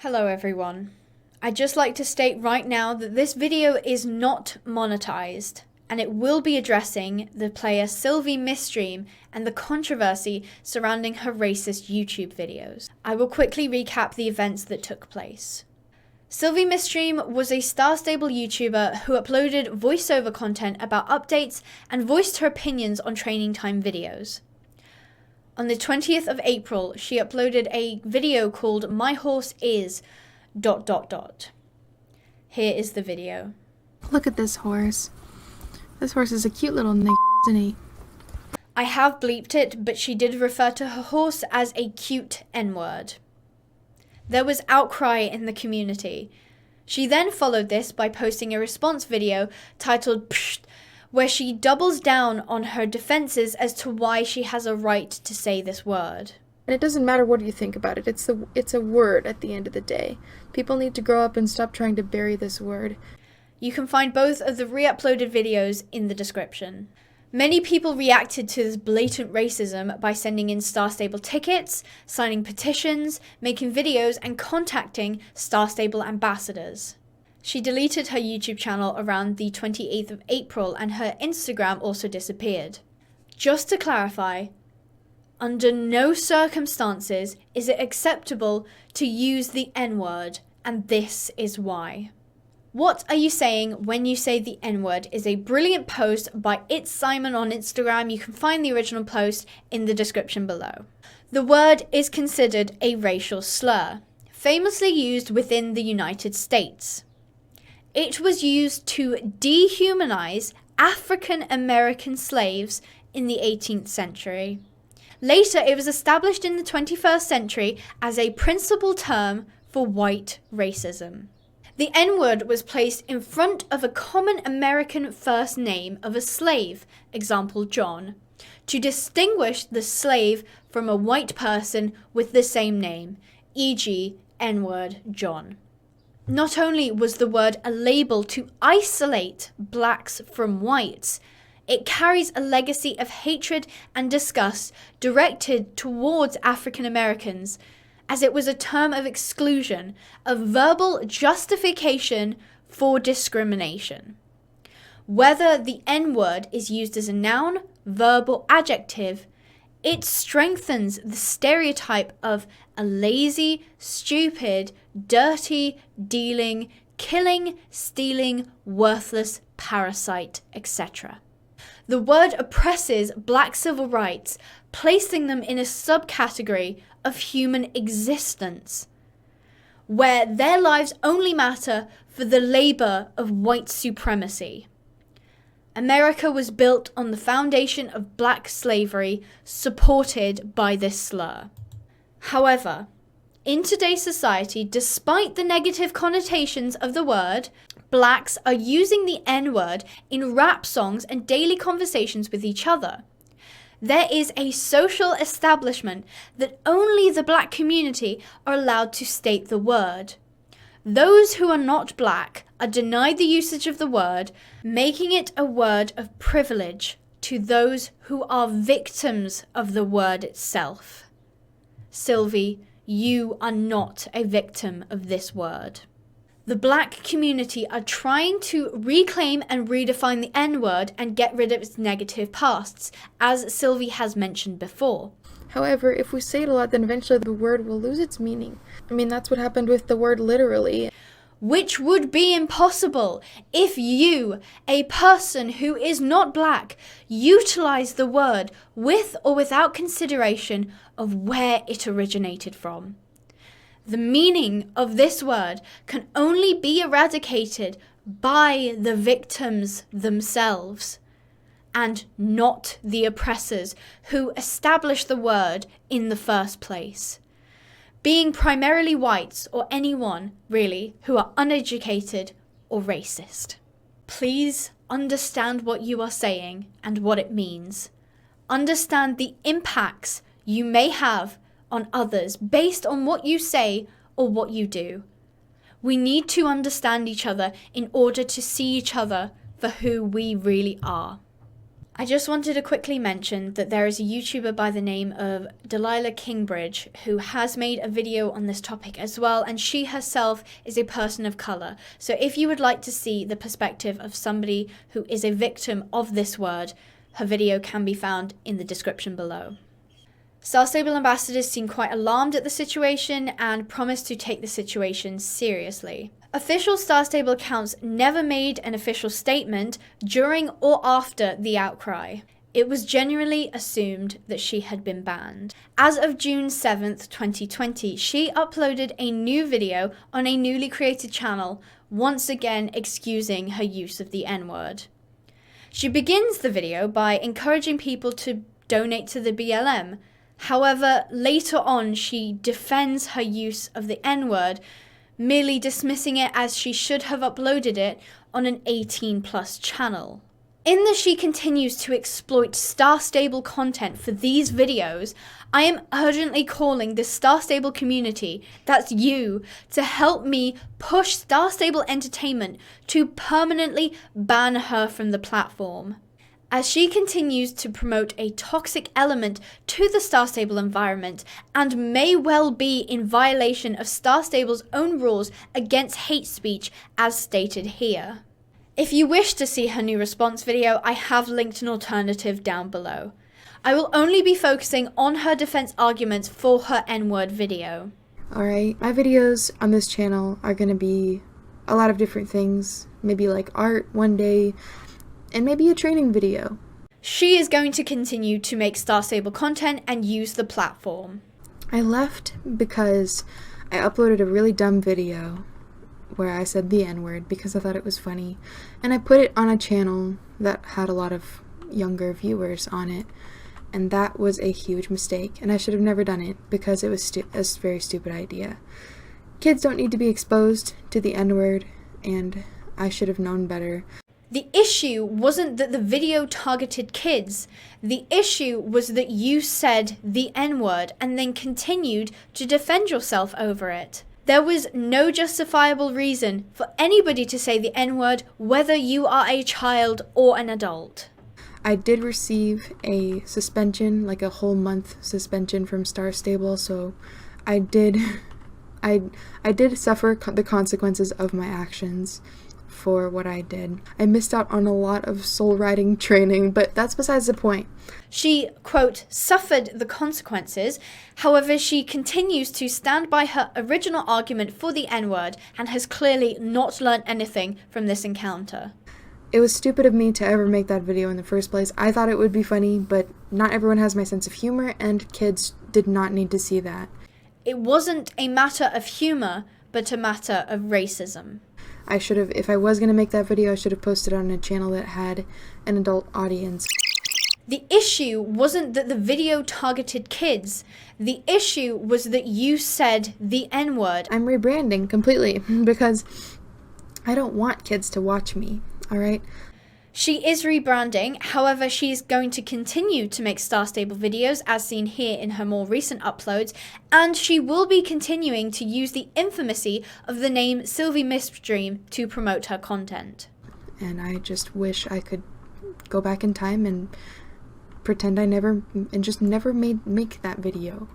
Hello everyone. I'd just like to state right now that this video is not monetized, and it will be addressing the player Sylvie Misstream and the controversy surrounding her racist YouTube videos. I will quickly recap the events that took place. Sylvie Misstream was a star-stable YouTuber who uploaded voiceover content about updates and voiced her opinions on training time videos. On the 20th of April, she uploaded a video called My Horse Is... Here is the video. Look at this horse. This horse is a cute little nigger, isn't he? I have bleeped it, but she did refer to her horse as a cute N-word. There was outcry in the community. She then followed this by posting a response video titled Psht, where she doubles down on her defenses as to why she has a right to say this word. And it doesn't matter what you think about it. It's a word at the end of the day. People need to grow up and stop trying to bury this word. You can find both of the re-uploaded videos in the description. Many people reacted to this blatant racism by sending in Star Stable tickets, signing petitions, making videos, and contacting Star Stable ambassadors. She deleted her YouTube channel around the 28th of April, and her Instagram also disappeared. Just to clarify, under no circumstances is it acceptable to use the N-word, and this is why. What are you saying when you say the N-word is a brilliant post by It's Simon on Instagram. You can find the original post in the description below. The word is considered a racial slur, famously used within the United States. It was used to dehumanize African American slaves in the 18th century. Later, it was established in the 21st century as a principal term for white racism. The N-word was placed in front of a common American first name of a slave, example John, to distinguish the slave from a white person with the same name, e.g. N-word John. Not only was the word a label to isolate blacks from whites, it carries a legacy of hatred and disgust directed towards African Americans, as it was a term of exclusion, a verbal justification for discrimination. Whether the N-word is used as a noun, verb, or adjective, it strengthens the stereotype of a lazy, stupid, dirty, dealing, killing, stealing, worthless parasite, etc. The word oppresses black civil rights, placing them in a subcategory of human existence, where their lives only matter for the labor of white supremacy. America was built on the foundation of black slavery, supported by this slur. However, in today's society, despite the negative connotations of the word, blacks are using the N-word in rap songs and daily conversations with each other. There is a social establishment that only the black community are allowed to state the word. Those who are not black are denied the usage of the word, making it a word of privilege to those who are victims of the word itself. Sylvie, you are not a victim of this word. The black community are trying to reclaim and redefine the N-word and get rid of its negative pasts, as Sylvie has mentioned before. However, if we say it a lot, then eventually the word will lose its meaning. I mean, that's what happened with the word literally. Which would be impossible if you, a person who is not black, utilize the word with or without consideration of where it originated from. The meaning of this word can only be eradicated by the victims themselves, and not the oppressors who established the word in the first place. Being primarily whites, or anyone, really, who are uneducated or racist. Please understand what you are saying and what it means. Understand the impacts you may have on others based on what you say or what you do. We need to understand each other in order to see each other for who we really are. I just wanted to quickly mention that there is a YouTuber by the name of Delilah who has made a video on this topic as well, and she herself is a person of color. So if you would like to see the perspective of somebody who is a victim of this word, her video can be found in the description below. Star Stable ambassadors seem quite alarmed at the situation and promise to take the situation seriously. Official Star Stable accounts never made an official statement during or after the outcry. It was generally assumed that she had been banned. As of June 7th, 2020, she uploaded a new video on a newly created channel, once again excusing her use of the N-word. She begins the video by encouraging people to donate to the BLM. However, later on she defends her use of the N-word, merely dismissing it as she should have uploaded it on an 18+ channel. In this, she continues to exploit Star Stable content for these videos. I am urgently calling the Star Stable community, that's you, to help me push Star Stable Entertainment to permanently ban her from the platform, as she continues to promote a toxic element to the Star Stable environment and may well be in violation of Star Stable's own rules against hate speech as stated here. If you wish to see her new response video, I have linked an alternative down below. I will only be focusing on her defense arguments for her N-word video. Alright, my videos on this channel are going to be a lot of different things. Maybe like art one day, and maybe a training video. She is going to continue to make Star Stable content and use the platform. I left because I uploaded a really dumb video where I said the N-word because I thought it was funny, and I put it on a channel that had a lot of younger viewers on it, and that was a huge mistake, and I should have never done it because it was a very stupid idea. Kids don't need to be exposed to the N-word, and I should have known better. The issue wasn't that the video targeted kids. The issue was that you said the N-word and then continued to defend yourself over it. There was no justifiable reason for anybody to say the N-word, whether you are a child or an adult. I did receive a suspension, like a whole month suspension from Star Stable, so I did suffer the consequences of my actions for what I did. I missed out on a lot of soul riding training, but that's besides the point. She, quote, suffered the consequences. However, she continues to stand by her original argument for the N-word and has clearly not learned anything from this encounter. It was stupid of me to ever make that video in the first place. I thought it would be funny, but not everyone has my sense of humor, and kids did not need to see that. It wasn't a matter of humor, but a matter of racism. I should have, if I was going to make that video, I should have posted it on a channel that had an adult audience. The issue wasn't that the video targeted kids. The issue was that you said the N-word. I'm rebranding completely because I don't want kids to watch me, alright? She is rebranding, however, she is going to continue to make Star Stable videos as seen here in her more recent uploads, and she will be continuing to use the infamousy of the name Sylvie Mistdream to promote her content. And I just wish I could go back in time and pretend I never make that video.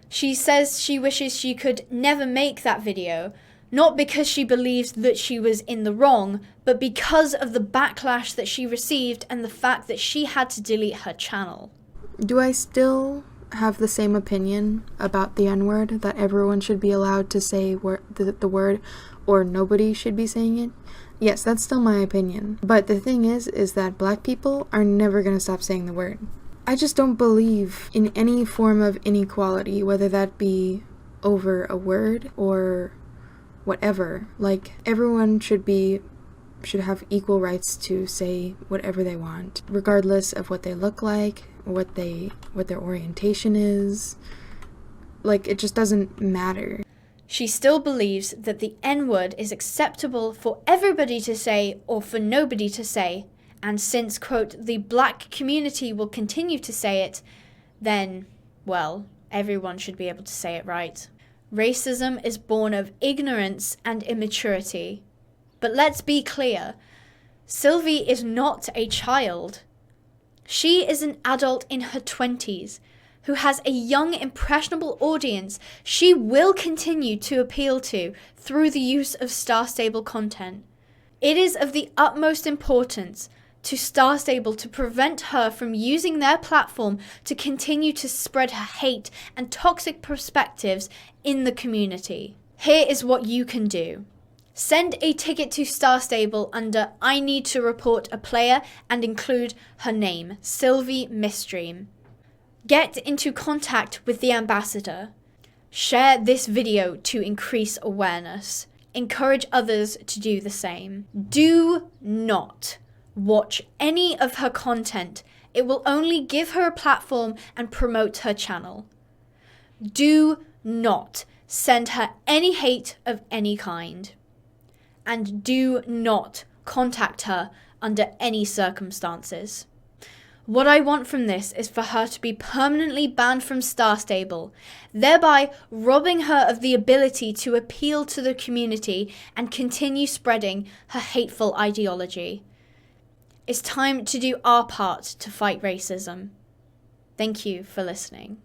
She says she wishes she could never make that video, not because she believes that she was in the wrong, but because of the backlash that she received and the fact that she had to delete her channel. Do I still have the same opinion about the N-word, that everyone should be allowed to say the word, or nobody should be saying it? Yes, that's still my opinion. But the thing is that black people are never going to stop saying the word. I just don't believe in any form of inequality, whether that be over a word or whatever. Like, everyone should have equal rights to say whatever they want, regardless of what they look like, what their orientation is. Like, it just doesn't matter. She still believes that the N-word is acceptable for everybody to say or for nobody to say, and since, quote, the black community will continue to say it, then, well, everyone should be able to say it right. Racism is born of ignorance and immaturity. But let's be clear, Sylvie is not a child. She is an adult in her 20s who has a young, impressionable audience she will continue to appeal to through the use of star-stable content. It is of the utmost importance to Star Stable to prevent her from using their platform to continue to spread her hate and toxic perspectives in the community. Here is what you can do. Send a ticket to Star Stable under I need to report a player and include her name, Sylvie Misstream. Get into contact with the ambassador. Share this video to increase awareness. Encourage others to do the same. Do not watch any of her content. It will only give her a platform and promote her channel. Do not send her any hate of any kind. And do not contact her under any circumstances. What I want from this is for her to be permanently banned from Star Stable, thereby robbing her of the ability to appeal to the community and continue spreading her hateful ideology. It's time to do our part to fight racism. Thank you for listening.